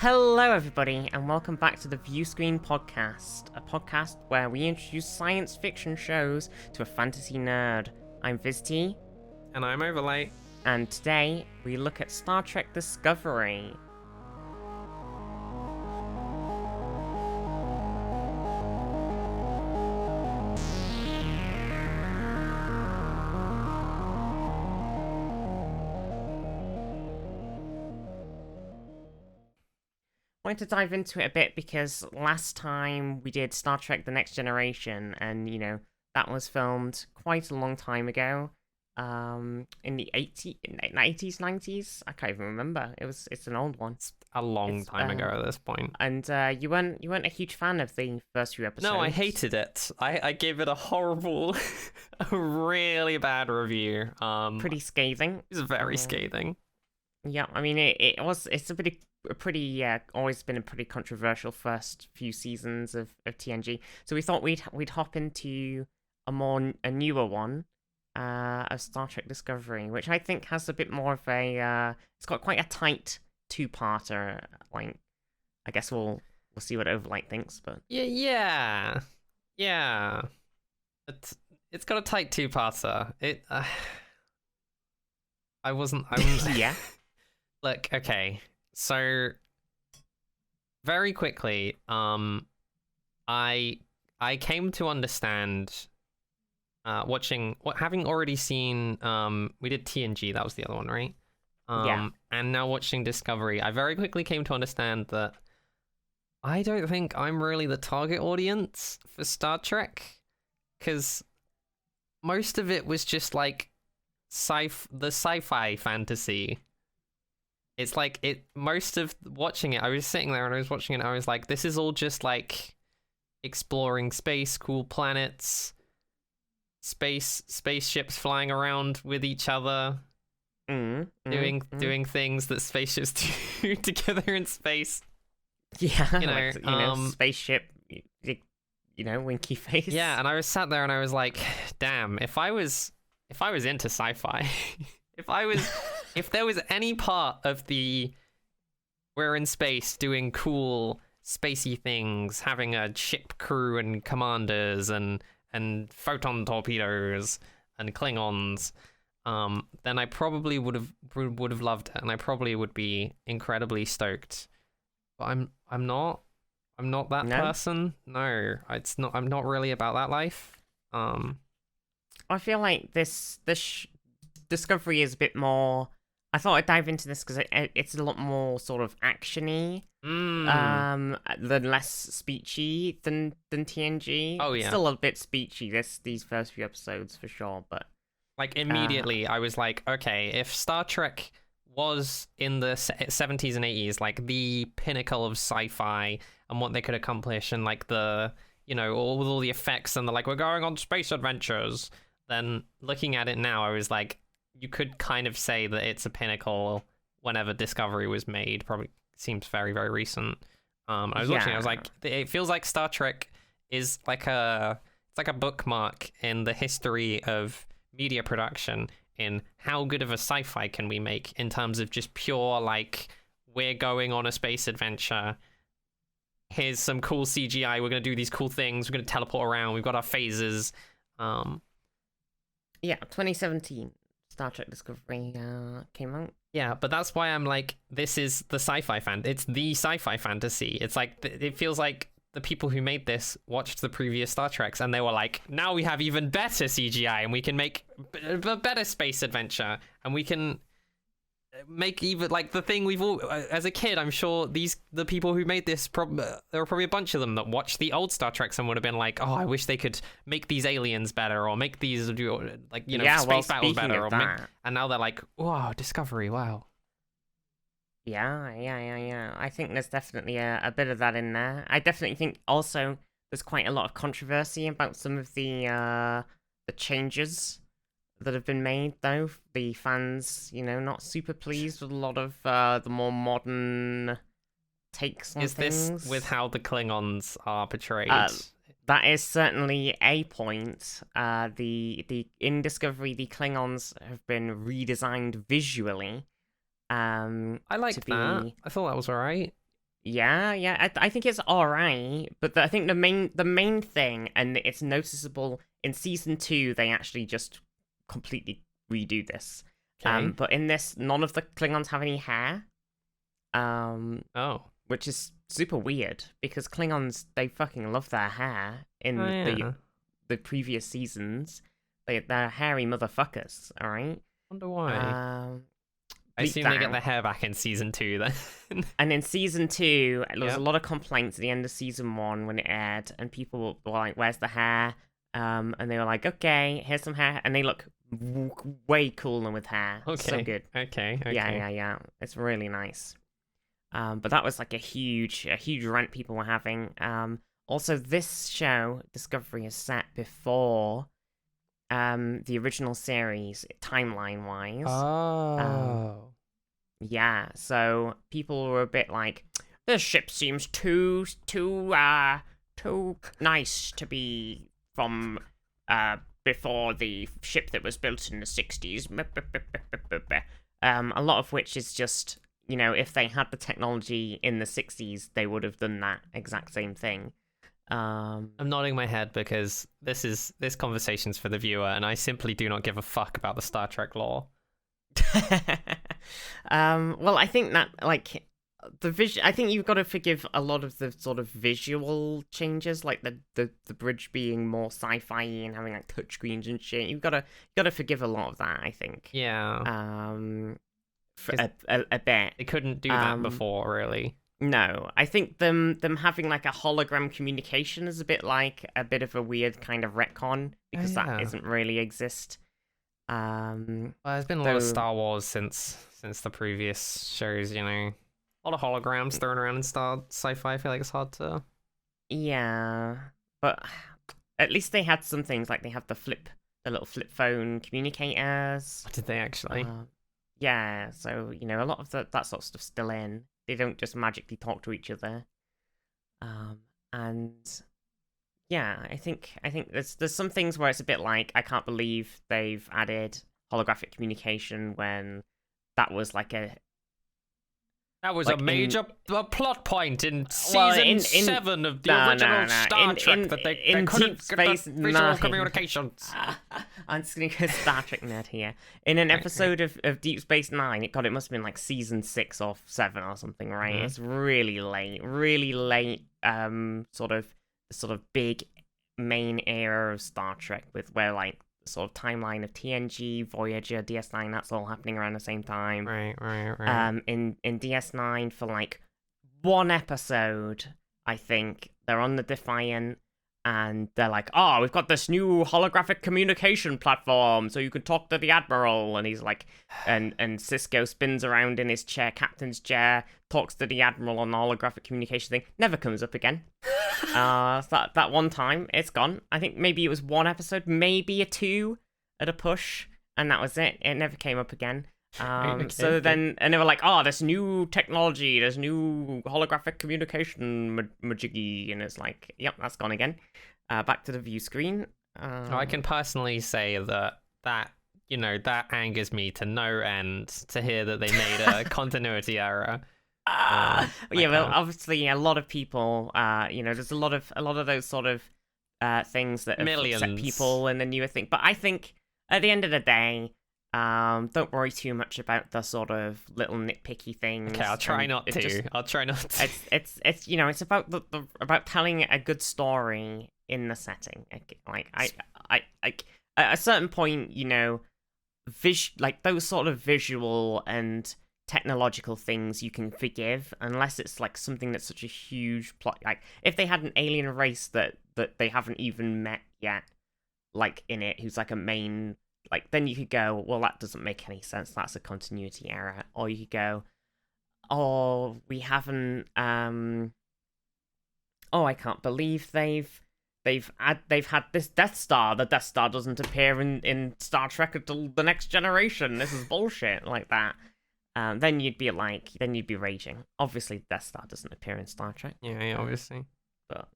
Hello, everybody, and welcome back to the View Screen Podcast, a podcast where we introduce science fiction shows to a fantasy nerd. I'm Viztee, And I'm Overlite. and today we look at Star Trek Discovery. I wanted to dive into it a bit because last time we did Star Trek The Next Generation, and that was filmed quite a long time ago, in the 80s, 90s. I can't even remember. It's an old one. It's a long time ago at this point. And you weren't a huge fan of the first few episodes. No, I hated it. I gave it a horrible, a really bad review. Pretty scathing. It was very scathing. Yeah, I mean it's always been a pretty controversial first few seasons of TNG. So we thought we'd hop into a newer one of Star Trek Discovery, which I think has a bit more of it's got quite a tight two-parter. Like, I guess we'll see what Overlite thinks, but Yeah. It's got a tight two-parter. I'm yeah. Look, okay. So very quickly, I came to understand having already seen we did TNG, that was the other one, right? Yeah. And now watching Discovery, I very quickly came to understand that I don't think I'm really the target audience for Star Trek, because most of it was just like the sci-fi fantasy. It's like most of watching it, I was sitting there and I was watching it and I was like, this is all just like exploring space, cool planets, spaceships flying around with each other, doing things that spaceships do together in space. Yeah, spaceship, winky face. Yeah, and I was sat there and I was like, damn, if I was into sci-fi, if there was any part of we're in space doing cool spacey things, having a ship crew and commanders and photon torpedoes and Klingons, then I probably would have loved it, and I probably would be incredibly stoked. But I'm not that person. No, it's not. I'm not really about that life. I feel like this Discovery is a bit more. I thought I'd dive into this because it's a lot more sort of actiony, than less speechy than TNG. Oh yeah, it's still a bit speechy these first few episodes for sure, but like immediately I was like, okay, if Star Trek was in the 70s and 80s like the pinnacle of sci-fi and what they could accomplish, and like the all the effects and we're going on space adventures, then looking at it now, I was like, you could kind of say that it's a pinnacle whenever Discovery was made. Probably seems very, very recent. I was watching, I was like, it feels like Star Trek is like it's like a bookmark in the history of media production, in how good of a sci-fi can we make in terms of just pure, like, we're going on a space adventure. Here's some cool CGI. We're going to do these cool things. We're going to teleport around. We've got our phases. Yeah, 2017 Star Trek Discovery came out. Yeah, but that's why I'm like, this is the sci-fi it's the sci-fi fantasy. It's like, it feels like the people who made this watched the previous Star Treks and they were like, now we have even better CGI and we can make a better space adventure, and we can make even like the thing we've all, as a kid, I'm sure the people who made this, there were probably a bunch of them that watched the old Star Treks and would have been like, oh, I wish they could make these aliens better, or make these space battles better, and now they're like, wow, Discovery, wow. Yeah. I think there's definitely a bit of that in there. I definitely think also there's quite a lot of controversy about some of the changes that have been made, though. The fans, not super pleased with a lot of the more modern takes on things. Is this with how the Klingons are portrayed? That is certainly a point. In Discovery, the Klingons have been redesigned visually. I liked that. I thought that was alright. yeah. I think it's alright, but I think the main thing, and it's noticeable in season 2, they actually just completely redo this. Okay. But in this, none of the Klingons have any hair. Oh. Which is super weird because Klingons, they fucking love their hair Oh in yeah. the previous seasons. They're hairy motherfuckers, all right. Wonder why. I Bleep assume that they get out. the hair back in season 2 then. And in season 2, there was a Yep. lot of complaints at the end of season 1 when it aired, and people were like, "Where's the hair?" And they were like, "Okay, here's some hair," and they look way cooler with hair. So Okay. good. Okay. Yeah. It's really nice. But that was like a huge rant people were having. Also, this show, Discovery, is set before the original series, timeline-wise. Oh. Yeah, so people were a bit like, this ship seems too nice to be from before the ship that was built in the 60s. A lot of which is just, if they had the technology in the 60s, they would have done that exact same thing. I'm nodding my head because this conversation's for the viewer, and I simply do not give a fuck about the Star Trek lore. Well, I think that like I think you've got to forgive a lot of the sort of visual changes, like the bridge being more sci-fi and having like touchscreens and shit. You've got to forgive a lot of that, I think. Yeah. For a bit. They couldn't do that before, really. No, I think them having like a hologram communication is a bit of a weird kind of retcon because yeah. that doesn't really exist. Well, there's been a lot of Star Wars since the previous shows, A lot of holograms thrown around in sci-fi. I feel like it's hard to. Yeah, but at least they had some things like they have the little flip phone communicators. Did they actually? Yeah, so a lot of that sort of stuff's still in. They don't just magically talk to each other. And yeah, I think there's some things where it's a bit like, I can't believe they've added holographic communication when that was like a That was like a major plot point in well, season 7 of the original Star Trek that they couldn't get the visual communications. I'm just gonna go Star Trek nerd here. In an episode of Deep Space Nine, it must have been like season 6 or 7 or something, right? Mhm. It's really late. Sort of big main era of Star Trek with where like sort of timeline of TNG, Voyager, DS9, that's all happening around the same time. Right. In DS9 for like one episode, I think they're on the Defiant and they're like, "Oh, we've got this new holographic communication platform, so you can talk to the Admiral." And he's like, and Cisco spins around in his chair, captain's chair, talks to the Admiral on the holographic communication thing. Never comes up again. So that one time, it's gone. I think maybe it was one episode, maybe a 2 at a push, and that was it. It never came up again. So then, and they were like, "Oh, this new technology, this new holographic communication majiggy," and it's like, "Yep, that's gone again." Back to the view screen. I can personally say that angers me to no end to hear that they made a continuity error. Well, obviously, a lot of people, there's a lot of those sort of things that have upset people in the newer thing. But I think at the end of the day, don't worry too much about the sort of little nitpicky things. Okay, I'll try not to. I'll try not to. It's about about telling a good story in the setting. Like I at a certain point, like those sort of visual and technological things you can forgive, unless it's like something that's such a huge plot. Like if they had an alien race that they haven't even met yet, like in it, who's like a main. Like, then you could go, well, that doesn't make any sense. That's a continuity error. Or you could go, oh, we haven't. Oh, I can't believe they've had this Death Star. The Death Star doesn't appear in Star Trek until the Next Generation. This is bullshit, like that. Then you'd be raging. Obviously, Death Star doesn't appear in Star Trek. Yeah, obviously. But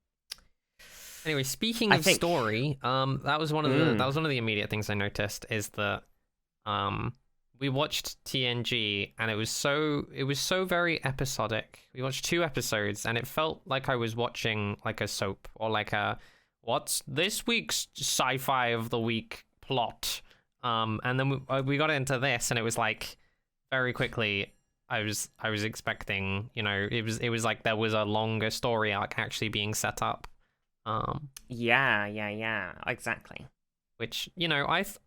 anyway, speaking of story, that was one of the immediate things I noticed is that we watched TNG, and it was so very episodic. We watched 2 episodes, and it felt like I was watching like a soap or like a what's this week's sci-fi of the week plot. And then we got into this, and it was like very quickly. I was expecting, it was like there was a longer story arc actually being set up. Yeah, exactly. Which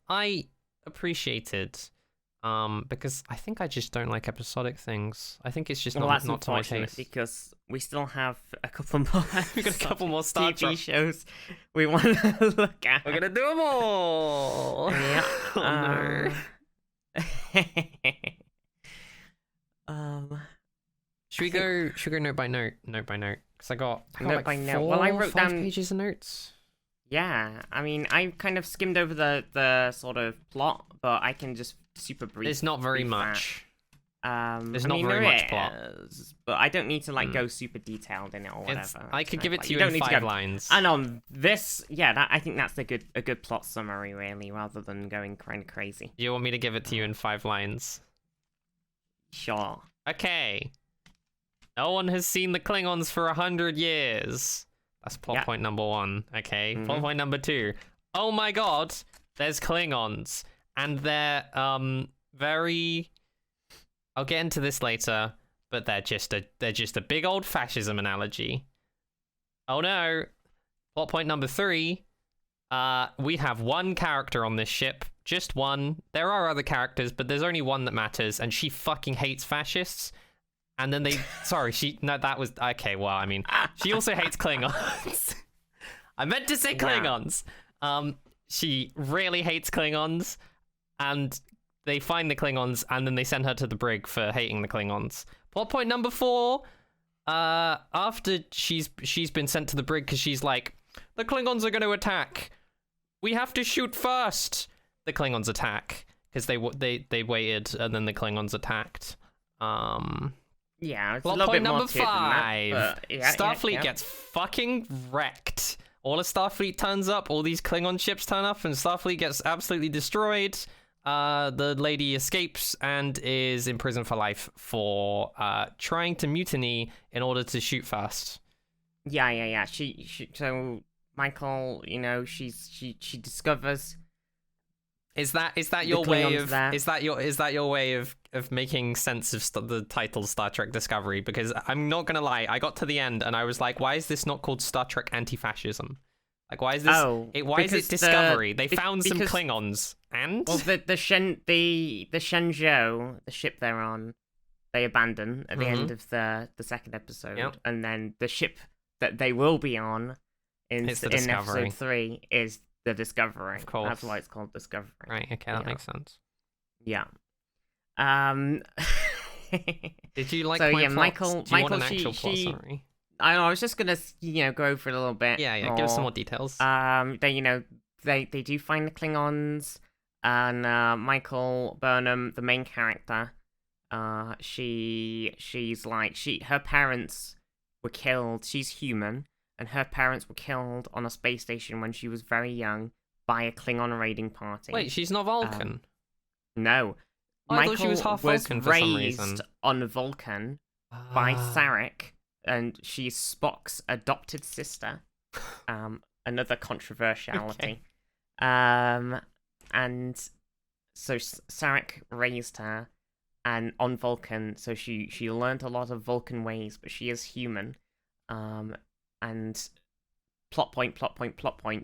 I appreciated. Because I think I just don't like episodic things. I think it's just not to my taste. Because we still have a couple more. We've got a couple more Star TV Trek shows we want to look at. We're gonna do them all. Yeah. Oh, no. Should we go note by note? Note by note. Because I got note like by note. 4, Well, I wrote 5 down pages of notes. Yeah, I mean, I kind of skimmed over the sort of plot, but I can just super brief. There's not very brief much. There's not very much plot, but I don't need to like go super detailed in it or whatever. I could give it to you you in 5 lines. And on this, yeah, I think that's a good plot summary, really, rather than going kind of crazy. Do you want me to give it to you in 5 lines? Sure. Okay. No one has seen the Klingons for 100 years. That's plot point number 1. Okay. Plot point number 2. Oh my god, there's Klingons, and they're very. I'll get into this later, but they're just a big old fascism analogy. Oh no. Plot point number 3. We have one character on this ship, just one. There are other characters, but there's only one that matters, and she fucking hates fascists. And then that was okay. Well, I mean, she also hates Klingons. I meant to say Klingons. She really hates Klingons, and they find the Klingons, and then they send her to the brig for hating the Klingons. Plot point number 4. After she's been sent to the brig because she's like, the Klingons are going to attack. We have to shoot first. The Klingons attack because they waited, and then the Klingons attacked. Yeah, it's plot a little point bit more number to it than 5. that, but Starfleet gets fucking wrecked. All of Starfleet turns up, all these Klingon ships turn up, and Starfleet gets absolutely destroyed. The lady escapes and is in prison for life for trying to mutiny in order to shoot first. Yeah. So Michael, she discovers. Is that your way of is that your way of making sense of the title Star Trek Discovery? Because I'm not gonna lie, I got to the end and I was like, why is this not called Star Trek Anti-Fascism? Like, why is this? Why is it Discovery? They found some Klingons and the Shenzhou, the ship they're on, they abandon at the end of the second episode, and then the ship that they will be on in episode 3 is the Discovery. Of course. That's why it's called Discovery. Right, okay, that makes sense. Yeah. Did you like so, my yeah, plots? Do you want an actual plot summary? I was just gonna, go over it a little bit. Yeah, more. give us some more details. They do find the Klingons, and Michael Burnham, the main character, her parents were killed. She's human. And her parents were killed on a space station when she was very young by a Klingon raiding party. Wait, she's not Vulcan? No. I thought she was half Vulcan for some reason. Raised on Vulcan by Sarek, and she's Spock's adopted sister. Another controversiality. Okay. And so Sarek raised her, and on Vulcan, so she learned a lot of Vulcan ways, but she is human. And plot point,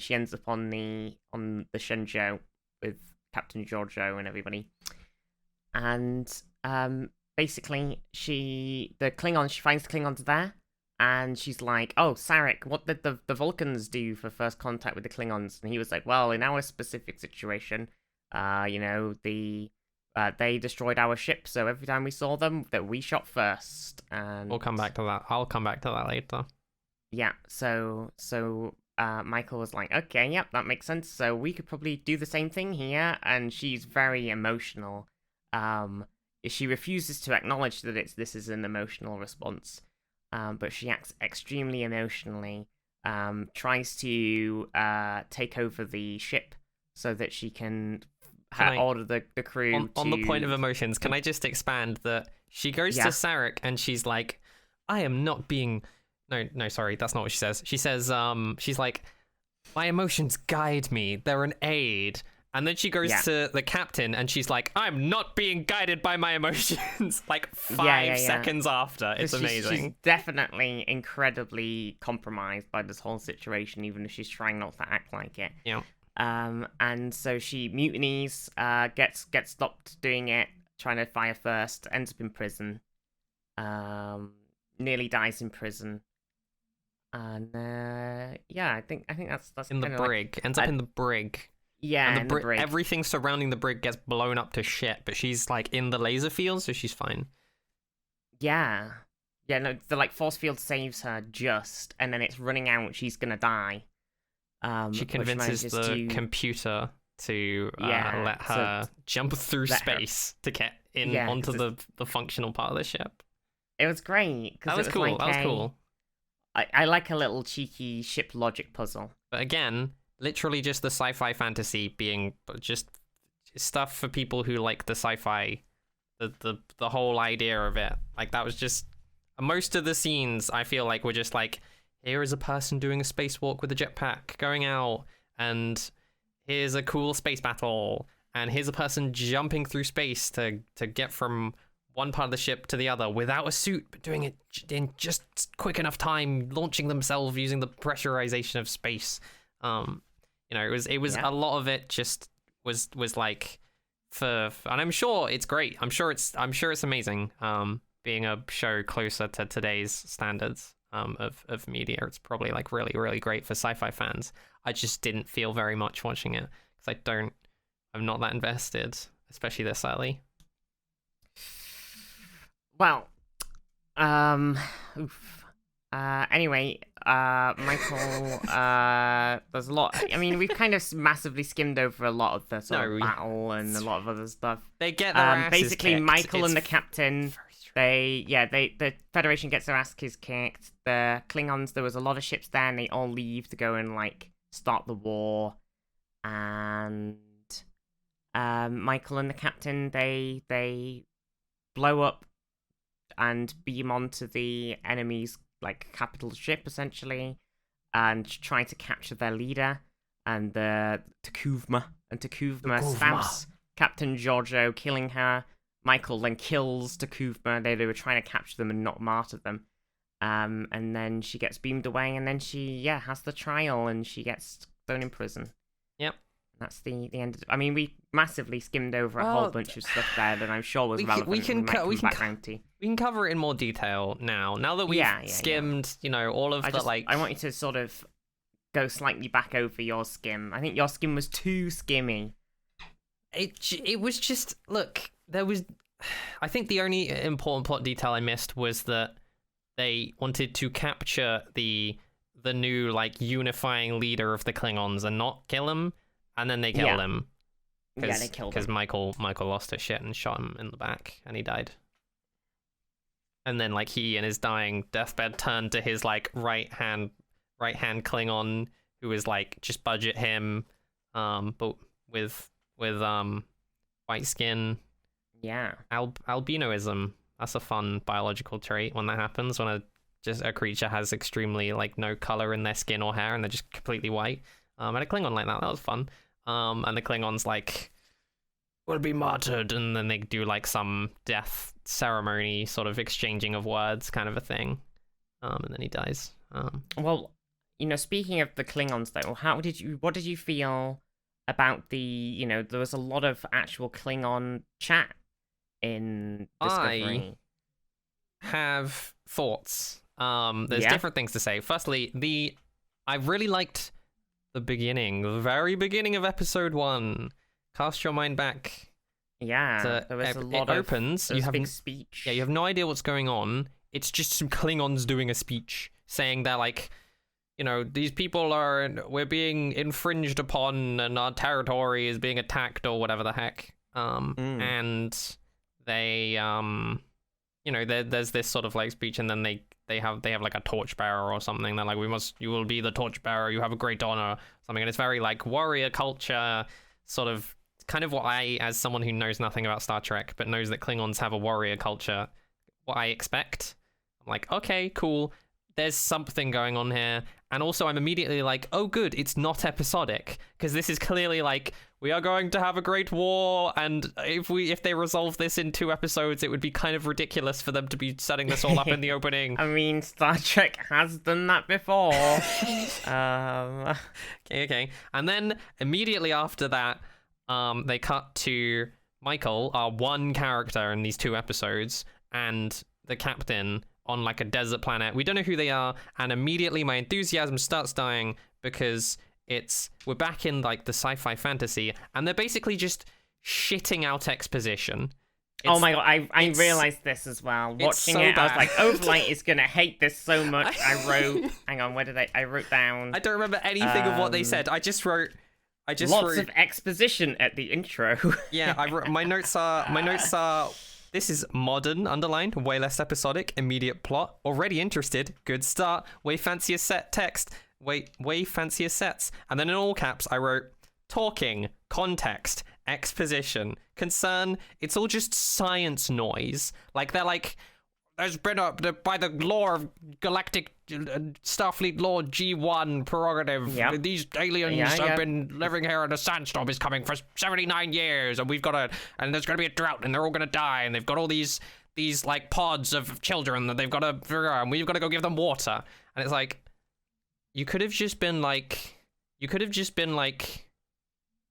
she ends up on the Shenzhou with Captain Giorgio and everybody. And basically she finds the Klingons there, and she's like, oh, Sarek, what did the Vulcans do for first contact with the Klingons? And he was like, well, in our specific situation, they destroyed our ship, so every time we saw them, that we shot first. And we'll come back to that. I'll come back to that later. Yeah, so Michael was like, okay, yep, that makes sense. So we could probably do the same thing here. And she's very emotional. She refuses to acknowledge that this is an emotional response. But she acts extremely emotionally. Tries to take over the ship so that she can order the crew on the point of emotions, can I just expand that she goes to Sarek and she's like, I am not being... No, sorry, that's not what she says. She says, she's like, my emotions guide me. They're an aid. And then she goes to the captain and she's like, I'm not being guided by my emotions. Like 5 seconds after. It's amazing. She's definitely incredibly compromised by this whole situation, even if she's trying not to act like it. Yeah. And so she mutinies, gets stopped doing it, trying to fire first, ends up in prison, nearly dies in prison. And I think that's in the brig. Ends up in the brig. Yeah, and the brig. Everything surrounding the brig gets blown up to shit, but she's like in the laser field, so she's fine. Yeah, no, the like force field saves her just, and then it's running out. She's gonna die. She convinces the computer to let her jump through space to get in onto the functional part of the ship. It was great. That was cool. That was cool. I like a little cheeky ship logic puzzle. But again, literally just the sci-fi fantasy being just stuff for people who like the sci-fi, the whole idea of it. Like, that was just... Most of the scenes, I feel like, were just like, here is a person doing a spacewalk with a jetpack going out, and here's a cool space battle, and here's a person jumping through space to get from one part of the ship to the other without a suit, but doing it in just quick enough time, launching themselves using the pressurization of space. It was a lot of it just was like and I'm sure it's great. I'm sure it's amazing. Being a show closer to today's standards of media, it's probably like really, really great for sci-fi fans. I just didn't feel very much watching it because I'm not that invested, especially this early. Well, anyway, Michael, there's a lot. I mean, we've kind of massively skimmed over a lot of the sort of battle and a lot of other stuff. They get their asses basically kicked. Michael and the captain. The Federation gets their asses kicked. The Klingons, there was a lot of ships there, and they all leave to go and like start the war. And Michael and the captain, they blow up and beam onto the enemy's like capital ship essentially, and try to capture their leader and Takuvma stabs Captain Giorgio, killing her. Michael then kills Takuvma. They were trying to capture them and not martyr them. And then she gets beamed away, and then she has the trial, and she gets thrown in prison. Yep. That's the end of it. I mean, we massively skimmed over a whole bunch of stuff there that I'm sure was relevant. We can cover it in more detail now. Now that we've skimmed, all of I want you to sort of go slightly back over your skim. I think your skim was too skimmy. It was just, look, I think the only important plot detail I missed was that they wanted to capture the new like unifying leader of the Klingons and not kill him. And then they killed him. They killed him. Because Michael lost his shit and shot him in the back, and he died. And then, like, he in his dying deathbed turned to his like right hand Klingon, who was like just budget him, but with white skin. Yeah. Albinoism. That's a fun biological trait when that happens, when a creature has extremely like no color in their skin or hair and they're just completely white. And a Klingon like that was fun. And the Klingons like will be martyred, and then they do like some death ceremony, sort of exchanging of words, kind of a thing. And then he dies. Well, speaking of the Klingons though, what did you feel about there was a lot of actual Klingon chat in Discovery. I have thoughts. There's different things to say. Firstly, I really liked the very beginning of episode 1. Cast your mind back. Yeah, there was a lot of opens. You have big speech. Yeah, you have no idea what's going on. It's just some Klingons doing a speech saying they're like, these people we're being infringed upon and our territory is being attacked or whatever the heck. And they there's this sort of like speech, and then they have like a torchbearer or something. They're like, you will be the torchbearer, you have a great honor, something. And it's very like warrior culture, sort of kind of what I, as someone who knows nothing about Star Trek but knows that Klingons have a warrior culture, what I expect. I'm like, okay, cool. There's something going on here. And also I'm immediately like, oh good, it's not episodic, because this is clearly like, we are going to have a great war, and if they resolve this in 2 episodes, it would be kind of ridiculous for them to be setting this all up in the opening. I mean, Star Trek has done that before. Okay. And then immediately after that, they cut to Michael, our one character in these 2 episodes, and the captain on like a desert planet. We don't know who they are, and immediately my enthusiasm starts dying because we're back in like the sci-fi fantasy, and they're basically just shitting out exposition. Oh my god, I realized this as well. Watching it, I was like, Overlite is gonna hate this so much. I wrote, hang on, where did I wrote down? I don't remember anything of what they said. I just wrote lots of exposition at the intro. Yeah, my notes are. This is modern, underlined, way less episodic, immediate plot, already interested, good start, way fancier set text, way fancier sets. And then in all caps, I wrote, talking, context, exposition, concern, it's all just science noise. Like, they're like, there's been by the law of galactic Starfleet law G1 prerogative, these aliens have been living here, and a sandstorm is coming for 79 years, and and there's gonna be a drought, and they're all gonna die, and they've got all these like pods of children that they've got to figure out, and we've got to go give them water. And it's like, you could have just been like,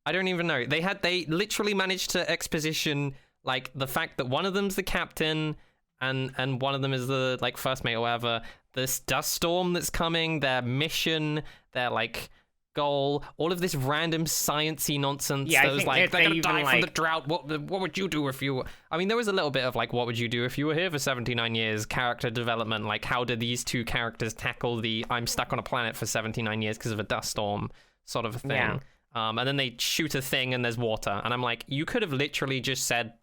I don't even know. They literally managed to exposition like the fact that one of them's the captain, and one of them is the like first mate or whatever, this dust storm that's coming, their mission, their like goal, all of this random sciencey nonsense. Yeah, that was like, they're gonna die from the like... drought. What would you do if you... I mean, there was a little bit of like, what would you do if you were here for 79 years? Character development, like how do these 2 characters tackle the I'm stuck on a planet for 79 years because of a dust storm sort of a thing. Yeah. And then they shoot a thing and there's water. And I'm like, you could have literally just said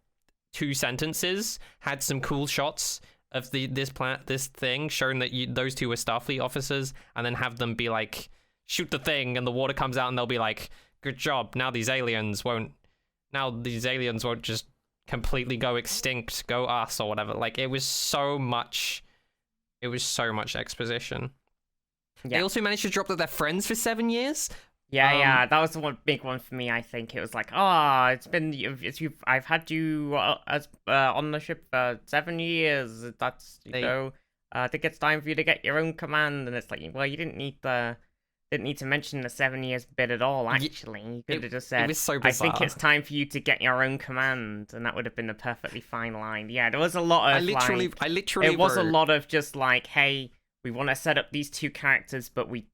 2 sentences, had some cool shots of this thing, showing that those 2 were Starfleet officers, and then have them be like, shoot the thing, and the water comes out, and they'll be like, good job, now these aliens won't just completely go extinct, go us, or whatever. Like, it was so much exposition. Yeah. They also managed to drop that they're friends for 7 years. Yeah, that was the one big one for me. I think it was like, I've had you as on the ship for 7 years. That's I think it's time for you to get your own command. And it's like, well, you didn't need to mention the 7 years bit at all. Actually, you could have just said, it was so bizarre. I think it's time for you to get your own command, and that would have been a perfectly fine line. Yeah, there was a lot of it was a lot of just like, hey, we want to set up these 2 characters, but we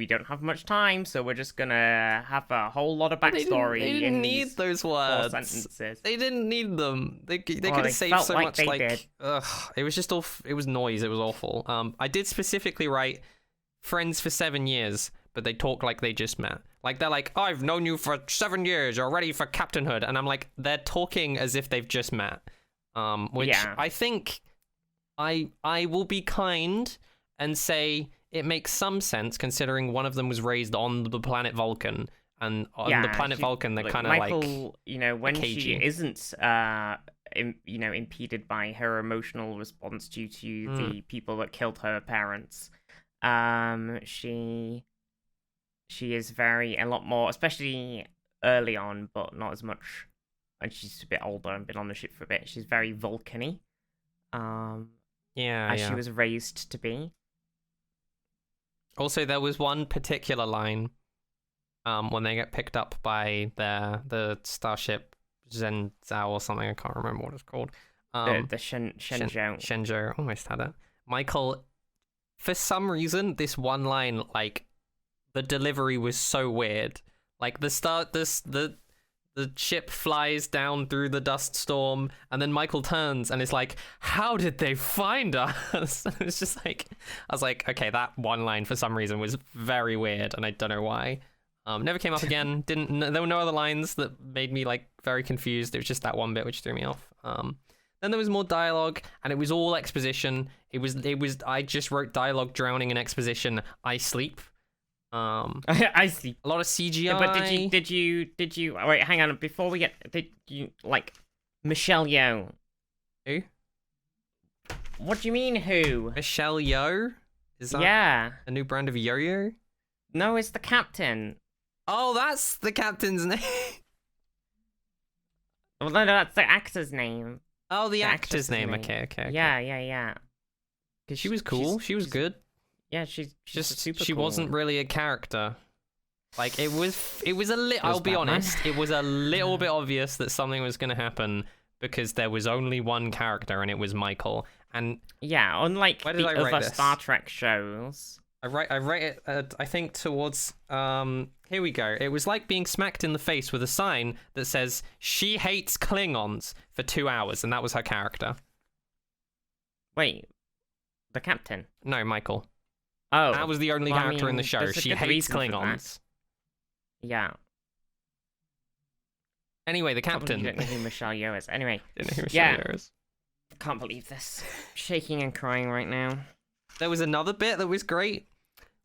don't have much time, so we're just gonna have a whole lot of backstory. They didn't need those words. 4 sentences. They didn't need them. They could have saved so much. Like, it was just it was noise. It was awful. I did specifically write friends for 7 years, but they talk like they just met. Like, they're like, I've known you for 7 years. You're ready for captainhood, and I'm like, they're talking as if they've just met. Which I think I will be kind and say it makes some sense, considering one of them was raised on the planet Vulcan, and on the planet Vulcan they're kind of like, when she isn't impeded by her emotional response due to the people that killed her parents, she is a lot more, especially early on, but not as much, and she's a bit older and been on the ship for a bit. She's very Vulcan-y, as she was raised to be. Also, there was one particular line when they get picked up by the starship Zhenzhou or something. I can't remember what it's called. The Shenzhou. Shenzhou, almost had it. Michael, for some reason, this one line, like, the delivery was so weird. Like, the ship flies down through the dust storm, and then Michael turns and is like, how did they find us? It's just like, I was like, okay, that one line for some reason was very weird, and I don't know why. Never came up again. There were no other lines that made me like very confused. It was just that one bit which threw me off. Then there was more dialogue, and it was all exposition. It was I just wrote dialogue drowning in exposition. I sleep. I see. A lot of CGI. But did you? Wait, hang on. Before we get, did you like Michelle Yeoh? Who? What do you mean who? Michelle Yeoh? Is that Yeah. a new brand of yo-yo? No, it's the captain. Oh, that's the captain's name. Well, no, that's the actor's name. Oh, the actress' actor's name. name. Okay. Yeah. Because she was cool. She was good. Yeah, she's Just super she cool. wasn't really a character. Like it was a little. I'll be Batman. honest. It was a little bit obvious that something was going to happen because there was only one character and it was Michael. And yeah, unlike where did the I write other this? Star Trek shows. I write it. I think towards here we go. It was like being smacked in the face with a sign that says "She hates Klingons" for 2 hours, and that was her character. Wait, the captain? No, Michael. Oh, That was the only well, I character in the mean, show. there's a She good hates reason for that. Klingons. Yeah. Anyway, the Can't believe captain. You don't know who Michelle Yeoh is. Anyway, Didn't know who Yeah. Michelle Yeoh is. can't believe this. Shaking and crying right now. There was another bit that was great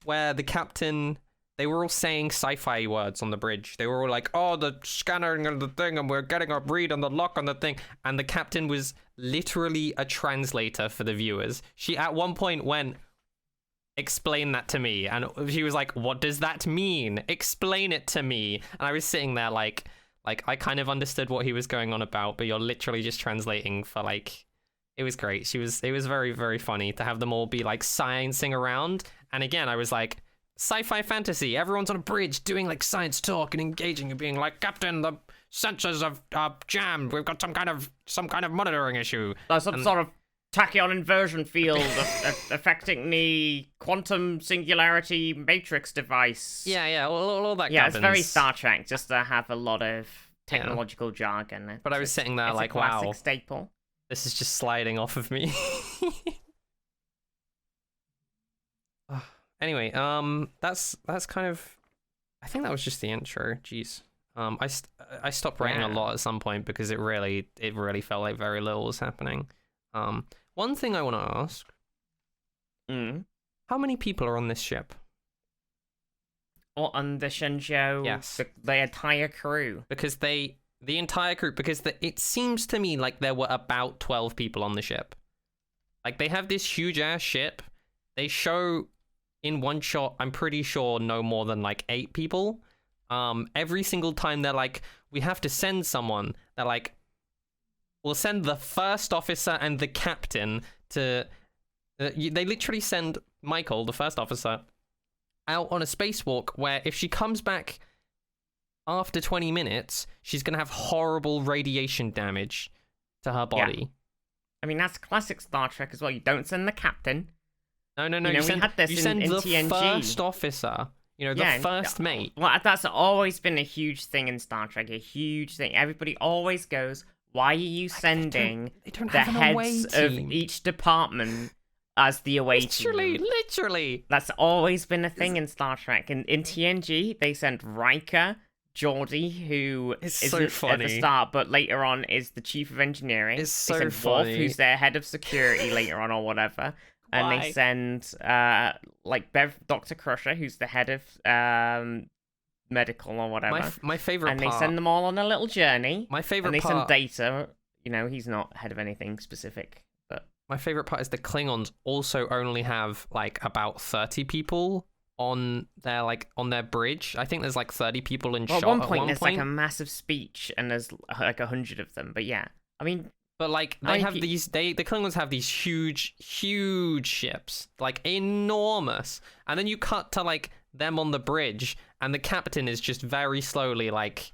where the captain, they were all saying sci-fi words on the bridge. They were all like, oh, the scanner and the thing, and we're getting a read on the lock on the thing. And the captain was literally a translator for the viewers. She at one point went, explain that to me. And she was like, what does that mean? Explain it to me. And I was sitting there like I kind of understood what he was going on about, but you're literally just translating for like, it was great. It was very, very funny to have them all be like sciencing around. And again, I was like, sci-fi fantasy. Everyone's on a bridge doing like science talk and engaging and being like, Captain, the sensors are jammed. We've got some kind of monitoring issue. There's some sort of tachyon inversion field affecting the quantum singularity matrix device. Yeah, all that. Yeah, gubbins. it's very Star Trek, just to have a lot of technological jargon. But I was sitting there it's like, a classic wow, staple. this is just sliding off of me. Anyway, that's kind of. I think that was just the intro. Jeez. I stopped writing a lot at some point because it really felt like very little was happening. One thing I want to ask. How many people are on this ship? Or on the Shenzhou, Yes. the entire crew. Because the entire crew, because it seems to me like there were about 12 people on the ship. Like, they have this huge ass ship. They show in one shot, I'm pretty sure no more than like 8 people. Every single time they're like, we have to send someone, they're like, we'll send the first officer and the captain to... they literally send Michael, the first officer, out on a spacewalk where if she comes back after 20 minutes, she's going to have horrible radiation damage to her body. Yeah. I mean, that's classic Star Trek as well. You don't send the captain. No. You know, You send, we had this you in send the TNG. first officer, the first mate. Well, that's always been a huge thing in Star Trek. A huge thing. Everybody always goes, why are you sending They don't the have an away heads of team. each department as the away team? Literally. That's always been a thing in Star Trek. In TNG, they sent Riker, Geordi, who It's isn't so at funny. the start, but later on is the chief of engineering. It's so they send Worf, funny. who's their head of security later on or whatever. And Why? they send Dr. Crusher, who's the head of medical or whatever. My favorite and part. they send them all on a little journey. My favorite and they part. send Data. He's not head of anything specific, but My favorite part is the Klingons also only have like about 30 people on their bridge. I think there's like 30 people in shot at one at point one there's point. like a massive speech and there's like 100 of them. But yeah, I mean, But like they have these, the Klingons have these huge ships, like enormous. And then you cut to like them on the bridge, and the captain is just very slowly like,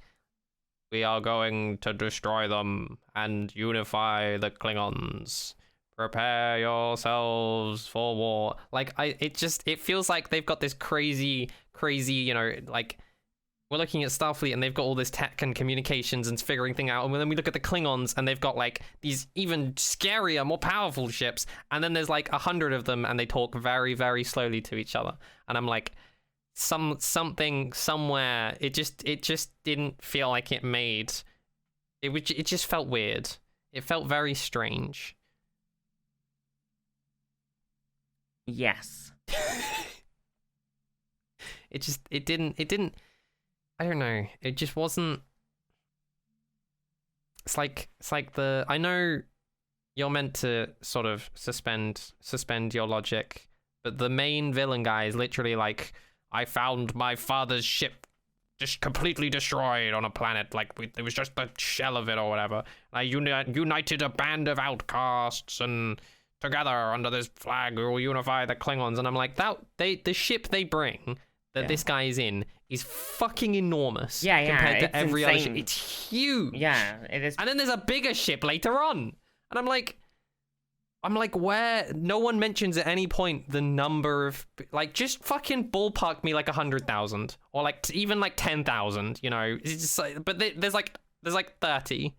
we are going to destroy them and unify the Klingons. Prepare yourselves for war. Like it feels like they've got this crazy, like, we're looking at Starfleet and they've got all this tech and communications and figuring things out. And then we look at the Klingons and they've got like these even scarier, more powerful ships. And then there's like 100 of them and they talk very, very slowly to each other. And I'm like, something somewhere. It just didn't feel like it made. It just felt weird. It felt very strange. yes. it didn't. I don't know. It just wasn't. It's like I know you're meant to sort of suspend your logic, but the main villain guy is literally like, I found my father's ship just completely destroyed on a planet, like it was just the shell of it or whatever. I united a band of outcasts, and together under this flag we will unify the Klingons. And I'm like, the ship they bring that this guy is in is fucking enormous. Compared to every other ship. It's huge. Yeah, it is. And then there's a bigger ship later on, and I'm like, where? No one mentions at any point the number of, like, just fucking ballpark me like 100,000 or like even like 10,000. You know, it's just like, but there's like 30.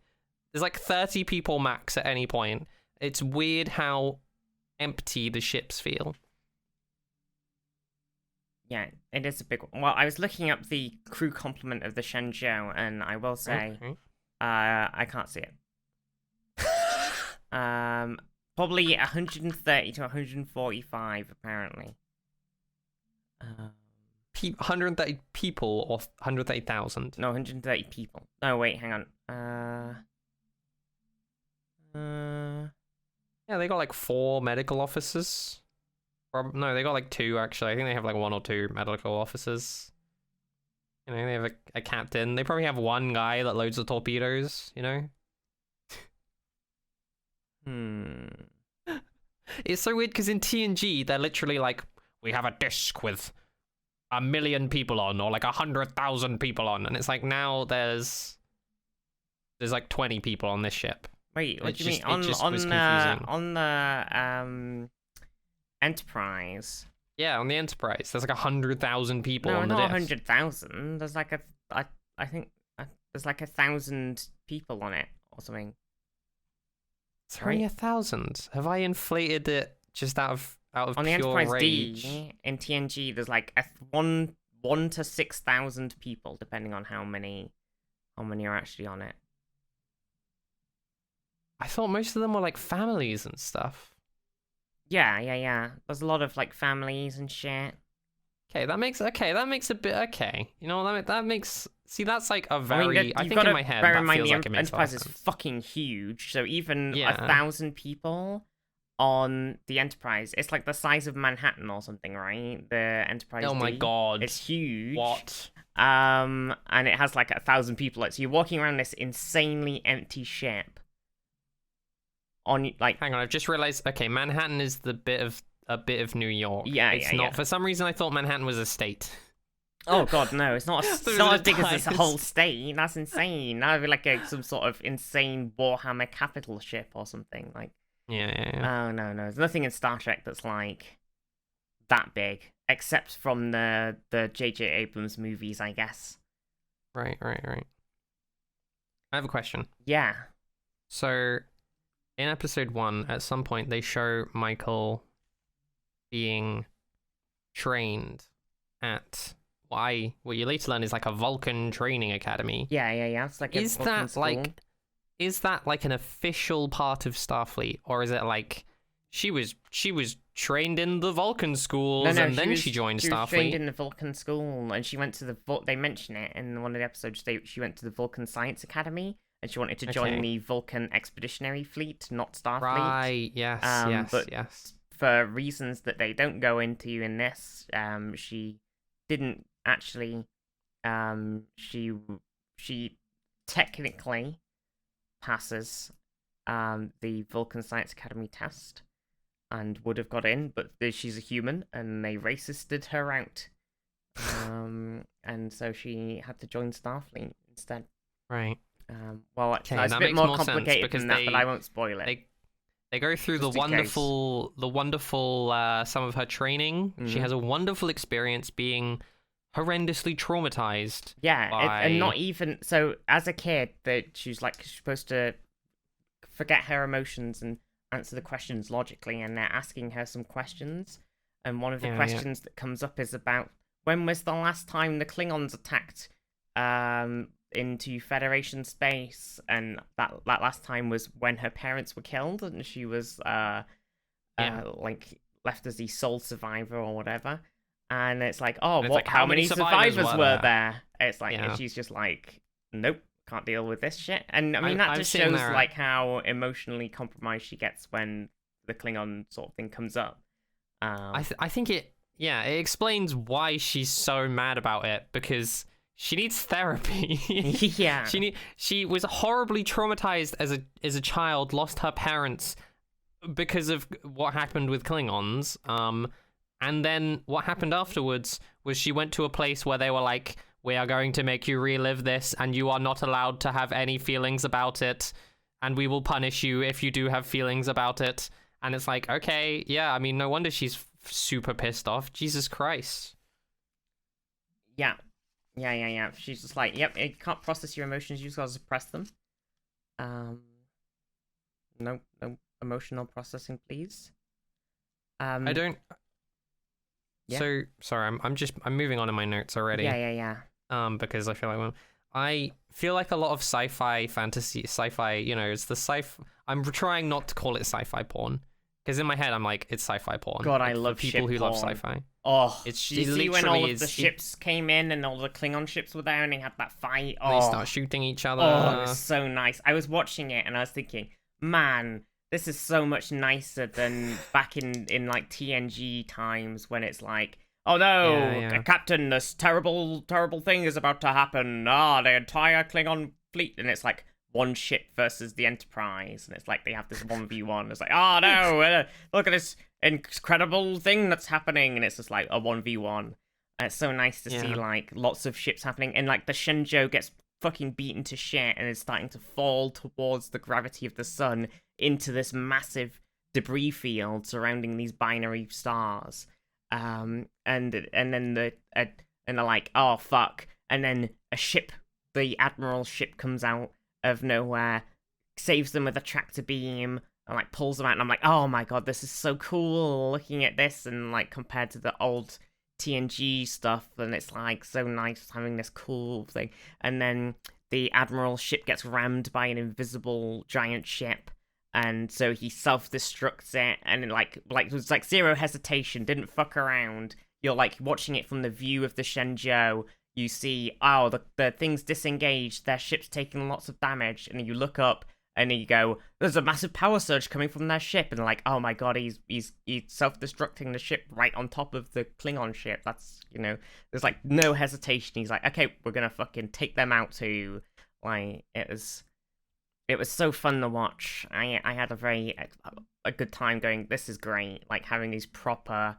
There's like 30 people max at any point. It's weird how empty the ships feel. Yeah, it is a big one. Well, I was looking up the crew complement of the Shenzhou, and I will say, I can't see it. Probably 130 to 145, apparently. 130 people or 130,000? No, 130 people. No, wait, hang on. Yeah, they got like 4 medical officers. No, they got like 2 actually. I think they have like 1 or 2 medical officers. You know, they have a captain. They probably have 1 guy that loads the torpedoes, you know? It's so weird because in TNG, they're literally like, we have a disk with 1 million people on, or like 100,000 people on. And it's like, now there's like 20 people on this ship. Wait, what do you mean? On the Enterprise? Yeah, on the Enterprise, there's like 100,000 people on the disk. No, not 100,000. There's like I think there's like 1,000 people on it or something. It's only 1,000. Have I inflated it just out of on pure the Enterprise rage? D in TNG? There's like 1 to 6,000 people, depending on how many are actually on it. I thought most of them were like families and stuff. Yeah. There's a lot of like families and shit. Okay, that makes a bit okay. You know, that makes. See, that's like a very. I think in my head bear that in mind feels the like it makes Enterprise is fucking huge. So even 1,000 people on the Enterprise, it's like the size of Manhattan or something, right? The Enterprise. Oh my god, it's huge. What? And it has like 1,000 people. So you're walking around this insanely empty ship. On like, hang on, I've just realized. Okay, Manhattan is a bit of New York. It's not. For some reason, I thought Manhattan was a state. Oh god, no! It's not. It's not as big as this whole state. That's insane. That'd be like some sort of insane Warhammer capital ship or something. Like, yeah. Oh no, there's nothing in Star Trek that's like that big, except from the J.J. Abrams movies, I guess. Right. I have a question. Yeah. So, in episode 1, at some point, they show Michael being trained at what you later learn is like a Vulcan training academy. Yeah. It's like is that like an official part of Starfleet, or is it like she was trained in the Vulcan schools and then she joined Starfleet? She was trained in the Vulcan school, and she went to the they mention it in one of the episodes. She went to the Vulcan Science Academy. And she wanted to join the Vulcan Expeditionary Fleet, not Starfleet. Right, yes. For reasons that they don't go into in this, she didn't actually... She technically passes the Vulcan Science Academy test and would have got in, but she's a human, and they racisted her out. And so she had to join Starfleet instead. Right. Well, it's a bit more complicated than that, but I won't spoil it. They go through the wonderful some of her training. She has a wonderful experience being horrendously traumatized. Yeah, and not even so. As a kid, that she's supposed to forget her emotions and answer the questions logically, and they're asking her some questions. And one of the questions that comes up is about when was the last time the Klingons attacked into Federation space, and that last time was when her parents were killed, and she was like left as the sole survivor or whatever. And it's like, oh, And it's what? like, How many survivors were there? It's like, Yeah. and she's just like, nope, can't deal with this shit. And I mean, I've that just seen shows there- like how emotionally compromised she gets when the Klingon sort of thing comes up. I think it explains why she's so mad about it, because she needs therapy. Yeah. She was horribly traumatized as a child, lost her parents because of what happened with Klingons. And then what happened afterwards was she went to a place where they were like, we are going to make you relive this, and you are not allowed to have any feelings about it, and we will punish you if you do have feelings about it. And it's like, okay, yeah, I mean, no wonder she's super pissed off. Jesus Christ. Yeah. She's just like, yep, you can't process your emotions, you just gotta suppress them. No emotional processing, please. I don't... Yeah. So, sorry, I'm moving on in my notes already. Yeah. Because I feel like a lot of sci-fi, fantasy, sci-fi, it's the sci-fi... I'm trying not to call it sci-fi porn. Because in my head, I'm like, it's sci-fi porn. God, like, I love people who porn. love sci-fi. Oh, Did you see when all of the ships came in and all the Klingon ships were there and they had that fight? Oh, they start shooting each other. Oh, it was so nice. I was watching it and I was thinking, man, this is so much nicer than back in like TNG times when it's like, oh no, Captain, this terrible thing is about to happen. The entire Klingon fleet, and it's like one ship versus the Enterprise, and it's like they have this 1v1. It's like, oh no, look at this incredible thing that's happening, and it's just like a 1v1. And it's so nice to see like lots of ships happening, and like the Shenzhou gets fucking beaten to shit and is starting to fall towards the gravity of the sun into this massive debris field surrounding these binary stars. And then they're like, oh fuck, and then a ship, the Admiral's ship, comes out of nowhere, saves them with a tractor beam, and like pulls them out, and I'm like, oh my god, this is so cool looking at this, and like compared to the old TNG stuff, and it's like so nice having this cool thing. And then the Admiral's ship gets rammed by an invisible giant ship, and so he self-destructs it, and it was like zero hesitation, didn't fuck around. You're like watching it from the view of the Shenzhou. You see, oh, the thing's disengaged, their ship's taking lots of damage, and then you look up and you go, there's a massive power surge coming from their ship, and like, oh my god, he's self-destructing the ship right on top of the Klingon ship. That's, there's like no hesitation. He's like, okay, we're gonna fucking take them out too. Like, it was so fun to watch. I had a good time going, this is great, like having these proper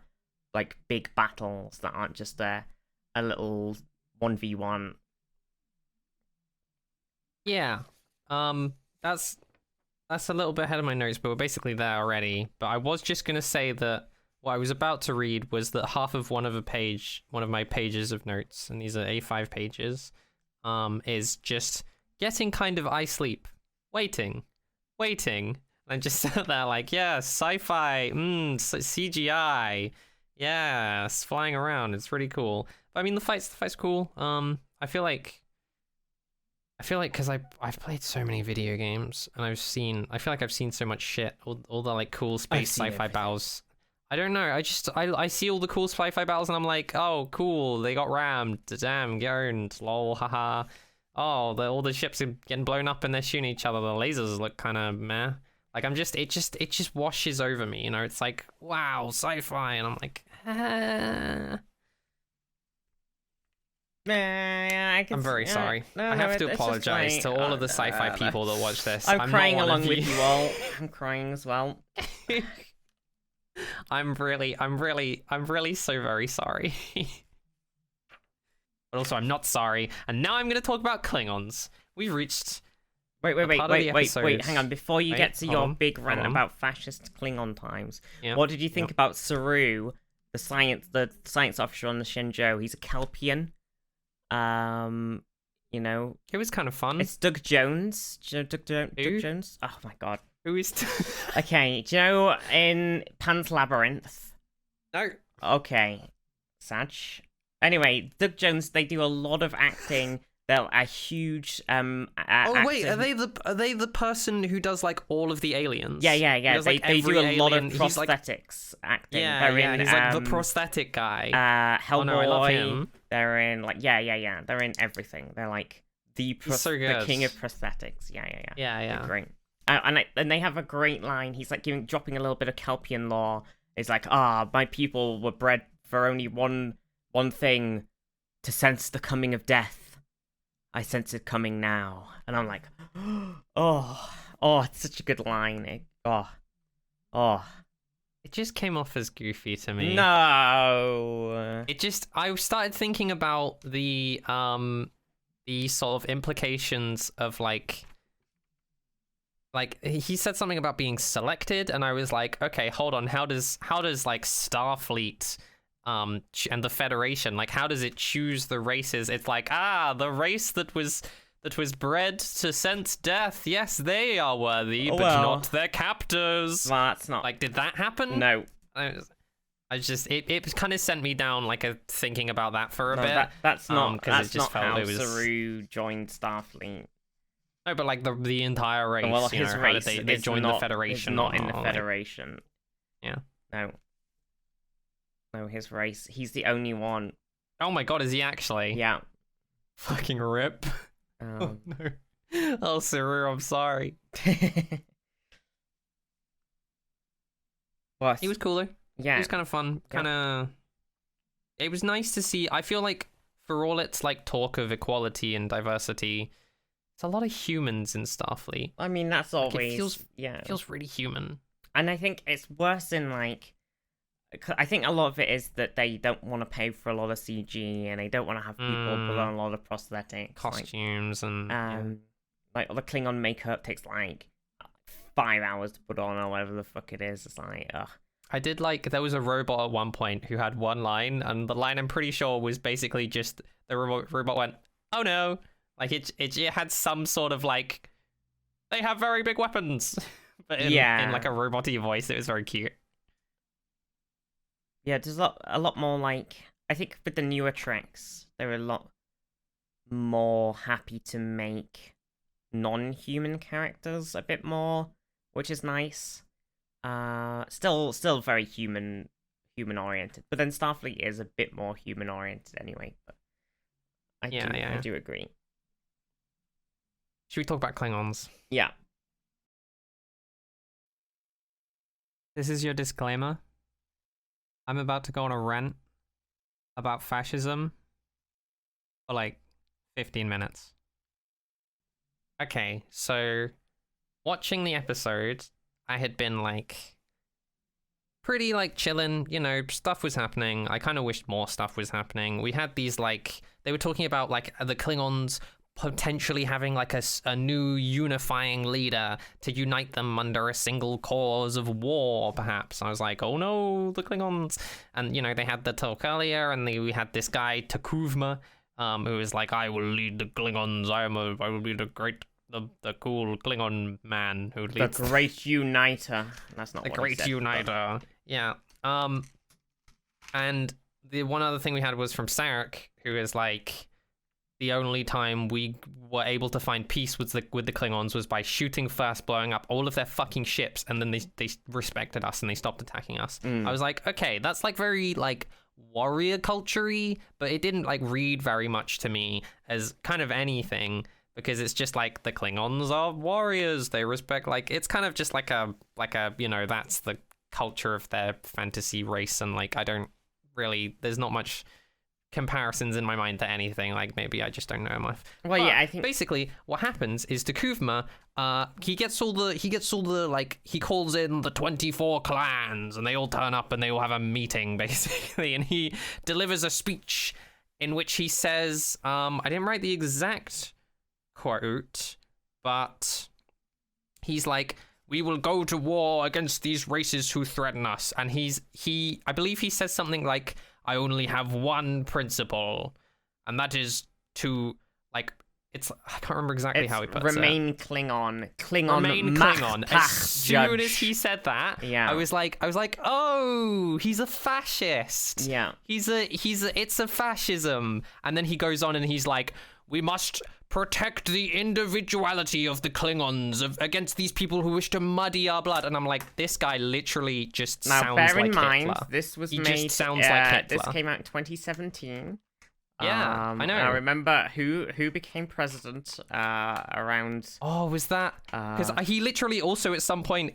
like big battles that aren't just a little 1v1. Yeah. That's a little bit ahead of my notes, but we're basically there already. But I was just gonna say that what I was about to read was that half of one of my pages of notes, and these are A5 pages, is just getting kind of eye sleep, waiting, and just sat there like, yeah, sci-fi, CGI, yeah, it's flying around, it's really cool. But I mean, the fight's cool. I feel like because I've played so many video games, and I feel like I've seen so much shit, all the like cool space sci-fi battles. I don't know, I see all the cool sci-fi battles and I'm like, oh cool, they got rammed, damn, get owned, lol, haha. Oh, all the ships are getting blown up and they're shooting each other, the lasers look kind of meh. Like it just washes over me, it's like, wow, sci-fi, and I'm like, I'm very sorry. I have to apologize to all of the sci-fi people that watch this. I'm crying along with you all. I'm crying as well. I'm really so very sorry. But also, I'm not sorry. And now I'm going to talk about Klingons. We've reached... Wait, hang on. Before you get to your big rant about fascist Klingon times, what did you think about Saru, the science officer on the Shenzhou? He's a Kelpian. It was kind of fun. It's Doug Jones. Do you know Doug Jones? Oh my god. Who is... Okay, do you know in Pan's Labyrinth? No. Okay. Sag. Anyway, Doug Jones, they do a lot of acting They're a huge Oh wait, actor are they the person who does like all of the aliens? Yeah. He does, They like, do every a lot of alien. He's, like, prosthetics acting. yeah, They're yeah. in, He's like the prosthetic guy. Hellboy. Oh no, I love him. They're in like yeah. They're in everything. They're like the so good. the king of prosthetics. Yeah. Yeah. They're great. And they have a great line. He's like dropping a little bit of Kelpian lore. It's like, my people were bred for only one thing, to sense the coming of death. I sense it coming now. And I'm like, oh, it's such a good line. It just came off as goofy to me. No. I started thinking about the sort of implications of like he said something about being selected, and I was like, okay, hold on, how does like Starfleet and the Federation, like, how does it choose the races? It's like, the race that was bred to sense death, yes, they are worthy, but not their captors. Well, that's not like, did that happen? No. I just it kind of sent me down like a thinking about that for a bit. That's not because that's not how Saru joined Starfleet. No, but like the entire race. Well, his race, how did they join the Federation? Is not in the Federation. Yeah. No, his race. He's the only one. Oh my god, is he actually? Yeah. Fucking rip. Oh no. Oh, Saru, I'm sorry. What? He was cooler. Yeah. It was kind of fun. It was nice to see. I feel like for all its like talk of equality and diversity, it's a lot of humans in Starfleet. I mean, that's always it feels really human. And I think it's worse in like, I think a lot of it is that they don't want to pay for a lot of CG, and they don't want to have people put on a lot of prosthetics, costumes, like all the Klingon makeup takes like 5 hours to put on, or whatever the fuck it is. It's like, ugh. I did like, there was a robot at one point who had one line, and the line I'm pretty sure was basically just the robot went, "Oh no!" Like it had some sort of like, they have very big weapons, but in like a robot-y voice. It was very cute. Yeah, there's a lot more like, I think with the newer Treks, they're a lot more happy to make non-human characters a bit more, which is nice. Still very human oriented, but then Starfleet is a bit more human oriented anyway. But I do agree. Should we talk about Klingons? Yeah. This is your disclaimer. I'm about to go on a rant about fascism for like 15 minutes. Okay, so watching the episode, I had been like pretty like chilling, you know, stuff was happening. I kind of wished more stuff was happening. We had these like, they were talking about like the Klingons potentially having like a new unifying leader to unite them under a single cause of war, perhaps. I was like, oh no, the Klingons. And, you know, they had the talk earlier, and we had this guy, Takuvma, who was like, I will lead the Klingons. I will be the cool Klingon man who leads the great uniter. That's not the what great he said, uniter. But... Yeah. And the one other thing we had was from Sarek, who is like, the only time we were able to find peace with the Klingons was by shooting first, blowing up all of their fucking ships, and then they respected us and they stopped attacking us. I was like, okay, that's like very like warrior culture-y, but it didn't like read very much to me as kind of anything, because it's just like the Klingons are warriors, they respect, like, it's kind of just like a you know, that's the culture of their fantasy race, and like I don't really, there's not much comparisons in my mind to anything. Like, maybe I just don't know enough. Well, but yeah, I think basically what happens is Takuvma, he gets all the like, he calls in the 24 clans, and they all turn up and they all have a meeting basically, and he delivers a speech in which he says, I didn't write the exact quote, but he's like, we will go to war against these races who threaten us, and I believe he says something like, I only have one principle, and that is to, like, it's, I can't remember exactly how he puts it. Remain Klingon. Remain Klingon. As soon as he said that, yeah. I was like, oh, he's a fascist. Yeah. It's a fascism. And then he goes on and he's like, we must protect the individuality of the Klingons against these people who wish to muddy our blood. And I'm like, this guy literally just sounds like Hitler. Now, bear in mind, this was made... just sounds like Hitler. This came out in 2017. Yeah, I know. I remember who became president around... Oh, was that... Because he literally also, at some point...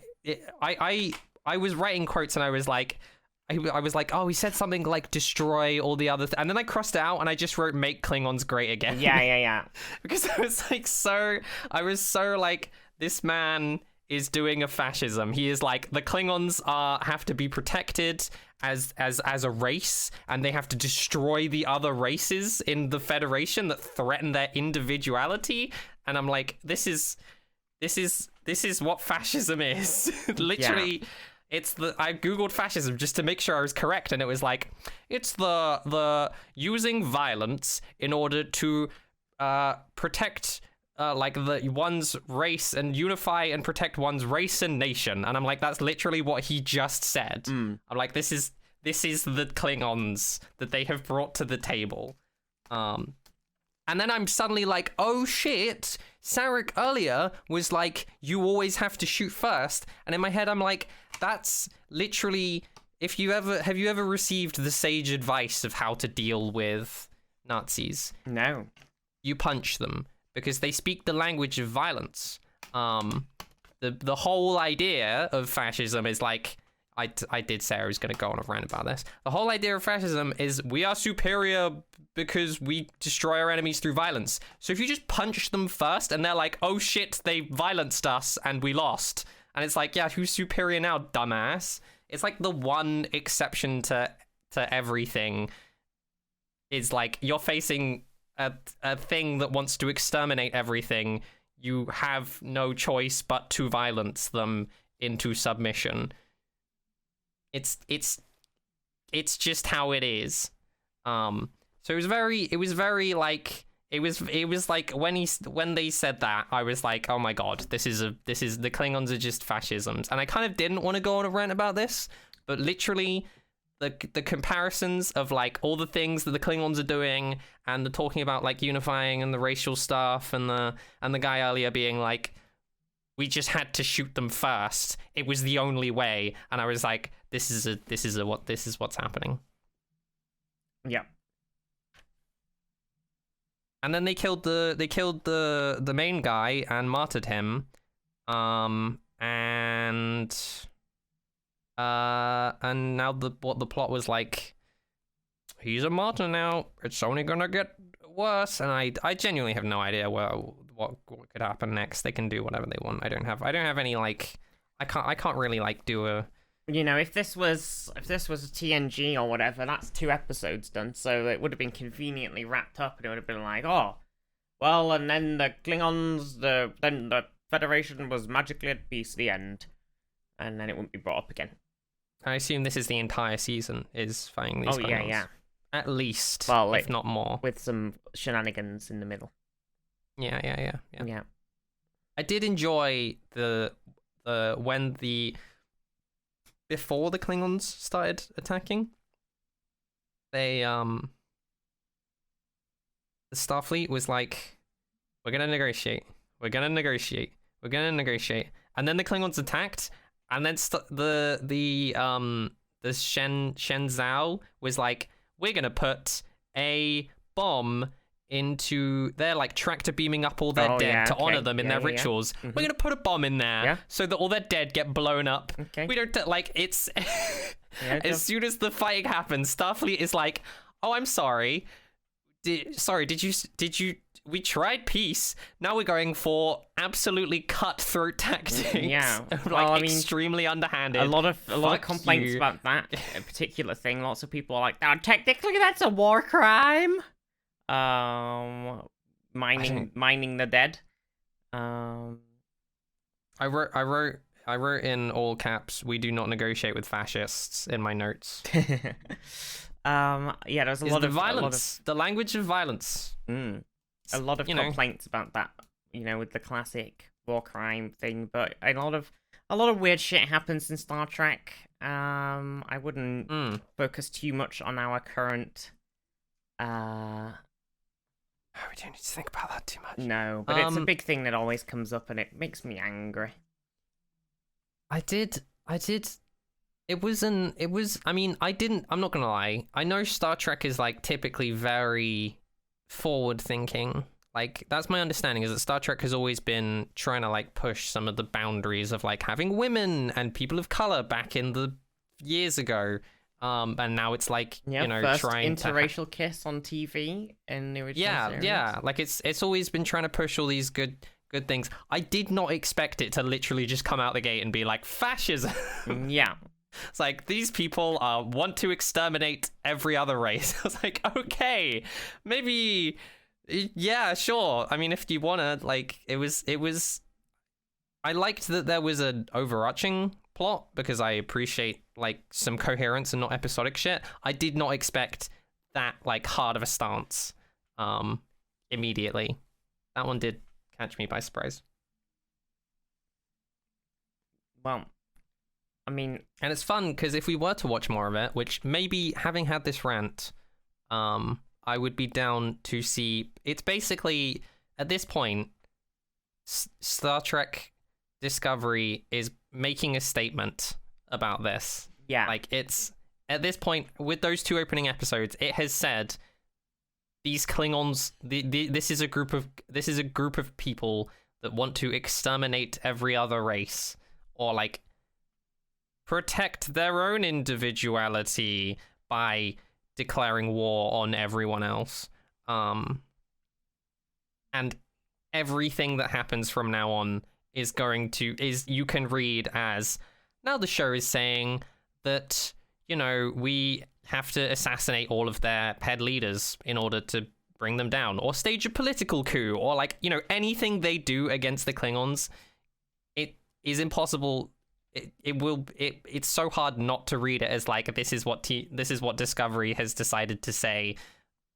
I was writing quotes and I was like... I was like, oh, he said something like destroy all the other... and then I crossed it out and I just wrote make Klingons great again. Yeah. Because I was like I was so like, this man is doing a fascism. He is like, the Klingons have to be protected as a race, and they have to destroy the other races in the Federation that threaten their individuality. And I'm like, this is what fascism is. Literally... Yeah. I googled fascism just to make sure I was correct, and it was like, it's the using violence in order to protect like one's race and unify and protect one's race and nation. And I'm like, that's literally what he just said. I'm like, this is the Klingons that they have brought to the table. And then I'm suddenly like, oh shit, Sarek earlier was like, you always have to shoot first. And in my head, I'm like, that's literally, have you ever received the sage advice of how to deal with Nazis? No. You punch them because they speak the language of violence. The whole idea of fascism is like, I did say I was going to go on a rant about this. The whole idea of fascism is we are superior because we destroy our enemies through violence. So if you just punch them first and they're like, oh shit, they violenced us and we lost. And it's like, yeah, who's superior now, dumbass? It's like the one exception to everything is like, you're facing a thing that wants to exterminate everything. You have no choice but to violence them into submission. It's just how it is. So it was very like, it was like when they said that, I was like, oh my god, this is the Klingons are just fascisms. And I kind of didn't want to go on a rant about this, but literally the comparisons of like all the things that the Klingons are doing, and the talking about like unifying and the racial stuff, and the guy earlier being like, we just had to shoot them first. It was the only way. And I was like, this is what's happening. Yeah. And then they killed the main guy and martyred him. And now what the plot was like, he's a martyr now. It's only gonna get worse. And I genuinely have no idea what could happen next. They can do whatever they want. I don't have any like, I can't really like do a... You know, if this was a TNG or whatever, that's 2 episodes done, so it would have been conveniently wrapped up, and it would have been like, oh, well, and then the Klingons, then the Federation was magically at peace, the end, and then it wouldn't be brought up again. I assume this is the entire season, is fighting these Klingons. Yeah. At least, well, if not more. With some shenanigans in the middle. Yeah. Yeah. I did enjoy before the Klingons started attacking, the Starfleet was like, we're gonna negotiate, and then the Klingons attacked, and then the Shenzhou was like, we're gonna put a bomb into, they're like tractor beaming up all their dead to honor them in their rituals. Mm-hmm. We're gonna put a bomb in there so that all their dead get blown up. Okay. We don't like, it's as soon as the fighting happens, Starfleet is like, oh, I'm sorry. Did you we tried peace. Now we're going for absolutely cutthroat tactics. Yeah. Well, I mean, extremely underhanded. A lot of complaints about that particular thing. Lots of people are like, oh, technically that's a war crime. Mining the dead. I wrote in all caps, we do not negotiate with fascists in my notes. Yeah, there's a lot of violence, the language of violence. A lot of complaints about that, with the classic war crime thing, but a lot of weird shit happens in Star Trek. I wouldn't focus too much on our current we don't need to think about that too much. No, but it's a big thing that always comes up, and it makes me angry. I did. I'm not gonna lie. I know Star Trek is like typically very forward thinking. Like, that's my understanding, is that Star Trek has always been trying to like push some of the boundaries of like having women and people of color back in the years ago. And now it's like, first trying interracial kiss on TV in the original series. Yeah. Like it's always been trying to push all these good things. I did not expect it to literally just come out the gate and be like fascism. Yeah. It's like, these people want to exterminate every other race. I was like, okay, maybe, yeah, sure. I mean, if you wanna, like, it was. I liked that there was an overarching plot, because I appreciate like some coherence and not episodic shit. I did not expect that like hard of a stance immediately. That one did catch me by surprise. Well, I mean, and it's fun because if we were to watch more of it, which maybe having had this rant, I would be down to see. It's basically, at this point, Star Trek Discovery is making a statement about this. Yeah. Like, it's, at this point, with those 2 opening episodes, it has said these Klingons, this is a group of people that want to exterminate every other race, or like protect their own individuality by declaring war on everyone else. And everything that happens from now on is you can read as, now the show is saying that, we have to assassinate all of their head leaders in order to bring them down, or stage a political coup, or like, anything they do against the Klingons, it is impossible. It's so hard not to read it as like, this is what Discovery has decided to say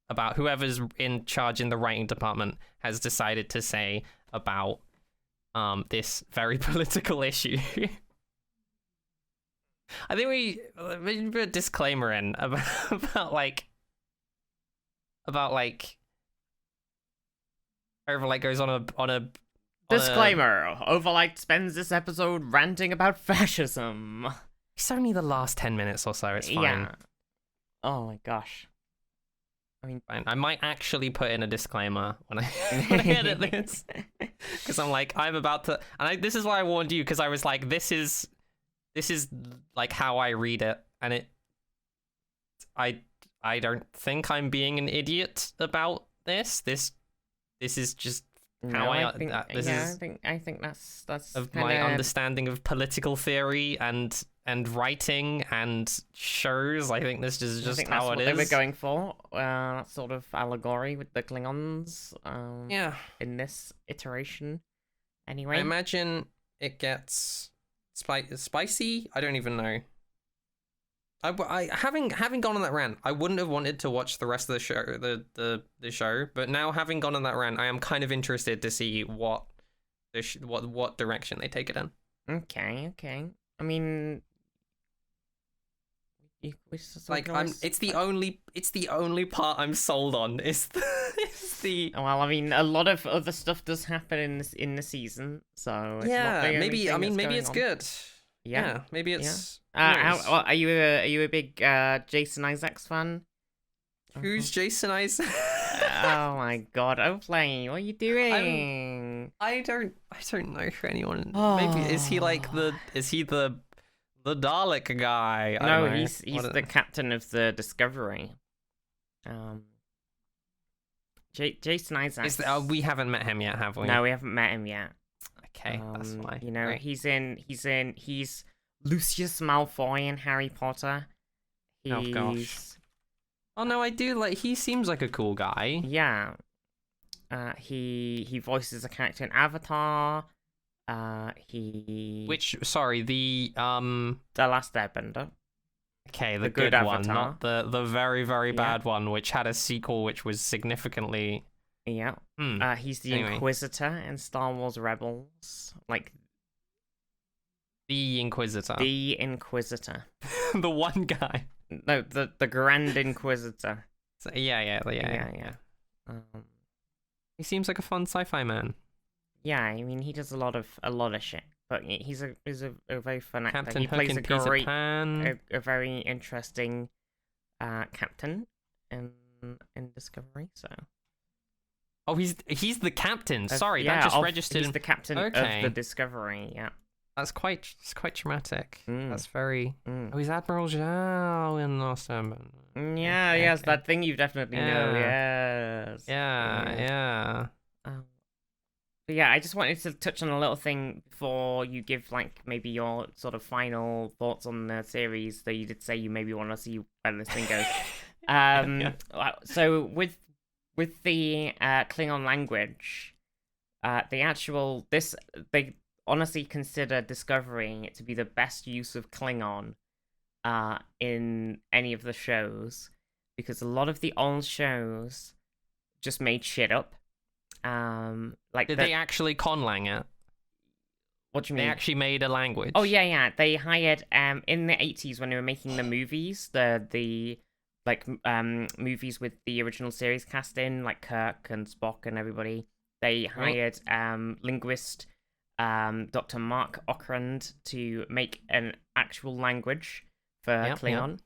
about whoever's in charge in the writing department has decided to say about this very political issue. I think we put a disclaimer in about Overlite goes on a disclaimer. Overlite spends this episode ranting about fascism. It's only the last 10 minutes or so, it's fine. Yeah. Oh my gosh. I mean, fine. I might actually put in a disclaimer when I edit this, because I'm like, I'm about to, and this is why I warned you, because I was like, this is like how I read it, and I don't think I'm being an idiot about this. This is just how I think that's of my understanding of political theory and writing and shows. I think this is just how it is. They were going for sort of allegory with the Klingons. Yeah. In this iteration, anyway. I imagine it gets spicy. I don't even know. I having gone on that rant, I wouldn't have wanted to watch the rest of the show, the show. But now, having gone on that rant, I am kind of interested to see what direction they take it in. Okay. I mean, it's the only part I'm sold on. It's the. Well, I mean, a lot of other stuff does happen in the season, so it's not the only maybe. thing I mean, maybe that's it's going on. good. Yeah, maybe it's. Are you a big Jason Isaacs fan? Who's Jason Isaacs? Oh my god, Overlite, what are you doing? I don't know for anyone. Maybe is he the Dalek guy? No, he's the captain of the Discovery. Jason Isaacs. We haven't met him yet, have we? No, we haven't met him yet. Okay, that's why. Right. he's Lucius Malfoy in Harry Potter. Oh gosh. Oh no, I do like. He seems like a cool guy. Yeah. He voices a character in Avatar. The Last Airbender. Okay, the good one, not the very, very bad one, which had a sequel which was significantly. Yeah. He's the Inquisitor in Star Wars Rebels. Like. The Inquisitor. The Inquisitor. The one guy. No, the Grand Inquisitor. Yeah. He seems like a fun sci-fi man. Yeah, I mean, he does a lot of shit, but he's a very fun actor. Captain He Hook plays and a Peter great, Pan. a very interesting captain in Discovery. So Oh, he's the captain. Sorry, yeah, that just registered. He's the captain of the Discovery. Yeah, It's quite dramatic. Mm. That's very. Mm. Oh, he's Admiral Zhao in Lost Empire. Yeah, Okay, yes, okay. that thing you definitely know. Yes. Yeah. But yeah, I just wanted to touch on a little thing before you give like maybe your sort of final thoughts on the series. That you did say you maybe want to see where this thing goes. Yeah. So with the Klingon language, they honestly consider Discovery to be the best use of Klingon in any of the shows, because a lot of the old shows just made shit up. Like Did they actually conlang it? What do you mean? They actually made a language. Oh yeah. They hired in the 80s when they were making the movies, the movies with the original series cast in, like Kirk and Spock and everybody. They hired linguist Dr. Mark Okrand to make an actual language for Klingon. Yep.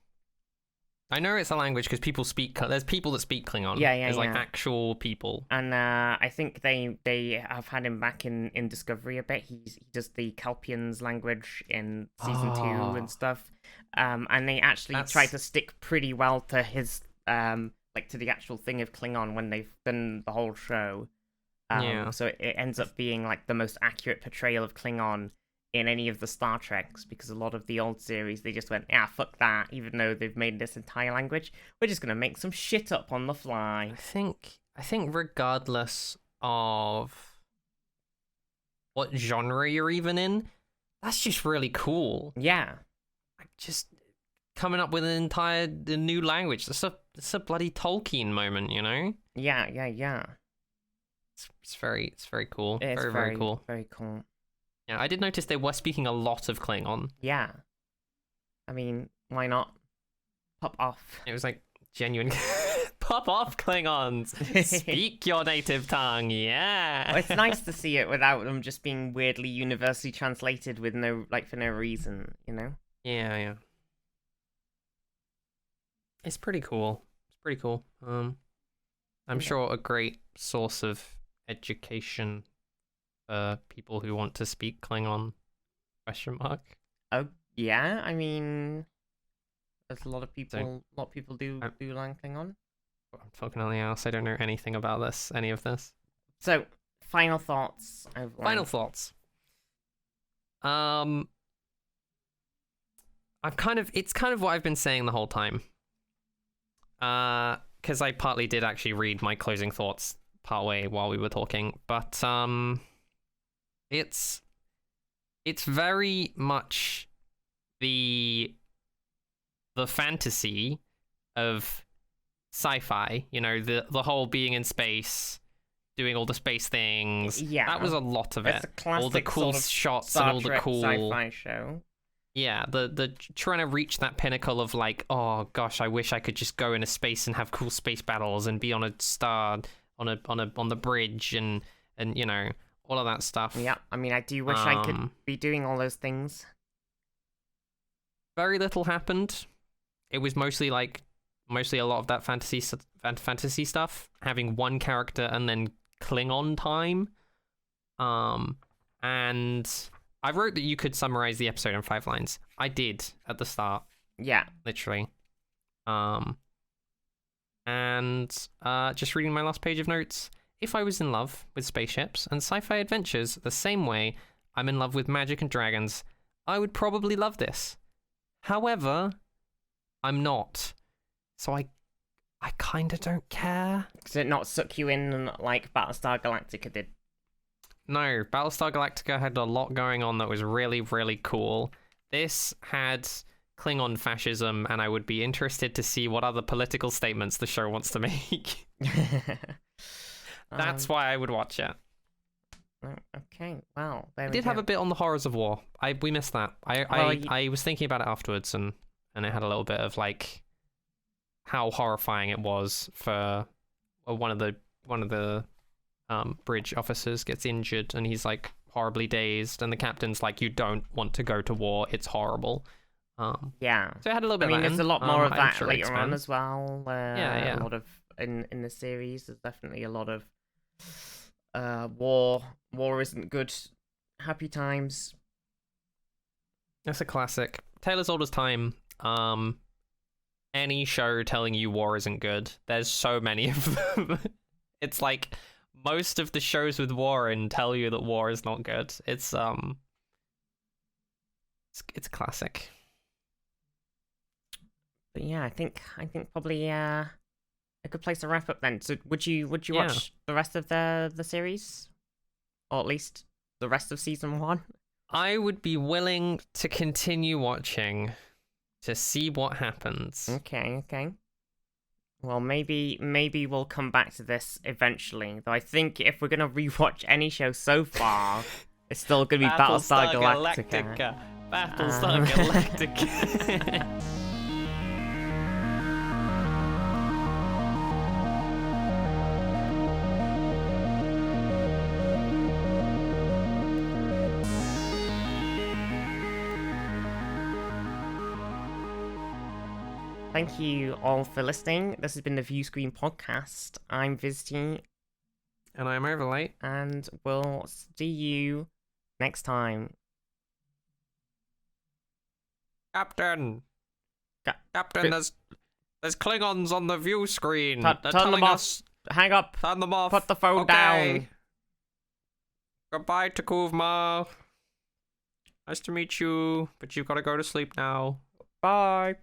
I know it's a language because people speak. There's people that speak Klingon. Yeah. There's like actual people. And I think they have had him back in Discovery a bit. He does the Kelpians language in season 2 and stuff. And they actually try to stick pretty well to his like to the actual thing of Klingon when they've done the whole show. So it ends up being like the most accurate portrayal of Klingon in any of the Star Treks, because a lot of the old series they just went, fuck that, even though they've made this entire language, we're just gonna make some shit up on the fly. I think regardless of what genre you're even in, that's just really cool. Yeah. Like just coming up with an entire new language. That's a bloody Tolkien moment, you know? Yeah. It's very cool. It's very cool. Very cool. Yeah, I did notice they were speaking a lot of Klingon. Yeah. I mean, why not? Pop off. It was like genuine. Pop off, Klingons! Speak your native tongue, yeah! Well, it's nice to see it without them just being weirdly universally translated with for no reason, you know? Yeah. It's pretty cool. I'm sure a great source of education for people who want to speak Klingon, ? Oh, yeah, I mean, there's a lot of people do learn Klingon. I'm fucking on the ass. I don't know anything about any of this. So, final thoughts. It's kind of what I've been saying the whole time. Because I partly did actually read my closing thoughts partway while we were talking, but it's very much the fantasy of sci-fi, you know, the whole being in space, doing all the space things. Yeah, that was a lot of it. It's a classic all the cool sort of shots Star and all Trek the cool sci-fi show. Yeah, the trying to reach that pinnacle of like, oh gosh, I wish I could just go into space and have cool space battles and be on a star on the bridge and you know, all of that stuff. Yeah, I mean, I do wish I could be doing all those things. Very little happened. It was mostly a lot of that fantasy stuff, having one character and then Klingon time. And I wrote that you could summarize the episode in 5 lines. I did at the start. Yeah. Literally. And just reading my last page of notes. If I was in love with spaceships and sci-fi adventures the same way I'm in love with magic and dragons, I would probably love this. However, I'm not. So I kind of don't care. Does it not suck you in like Battlestar Galactica did? No, Battlestar Galactica had a lot going on that was really, really cool. This had Klingon fascism, and I would be interested to see what other political statements the show wants to make. That's why I would watch it. Okay, well, it did have a bit on the horrors of war. We missed that. I was thinking about it afterwards, and it had a little bit of like how horrifying it was for one of the bridge officers gets injured, and he's like horribly dazed, and the captain's like, "You don't want to go to war. It's horrible." Yeah. So it had a little bit. I mean, of that there's a in. lot more of I'm that sure later on expand. as well. Yeah. A lot of in the series. There's definitely a lot of war. War isn't good. Happy times. That's a classic. Tale as old as time. Any show telling you war isn't good. There's so many of them. It's like most of the shows with war in tell you that war is not good. It's classic. But yeah, I think probably a good place to wrap up then. So would you watch the rest of the series, or at least the rest of season 1? I would be willing to continue watching to see what happens. Okay. Well, maybe we'll come back to this eventually. Though I think if we're gonna rewatch any show so far, it's still gonna be Battlestar Galactica. Battlestar Galactica. Thank you all for listening. This has been the View Screen Podcast. I'm Viztee. And I'm Overlite. And we'll see you next time. Captain, there's Klingons on the view screen. Turn them off. Hang up. Turn them off. Put the phone down. Goodbye, Takuvma. Nice to meet you, but you've got to go to sleep now. Bye.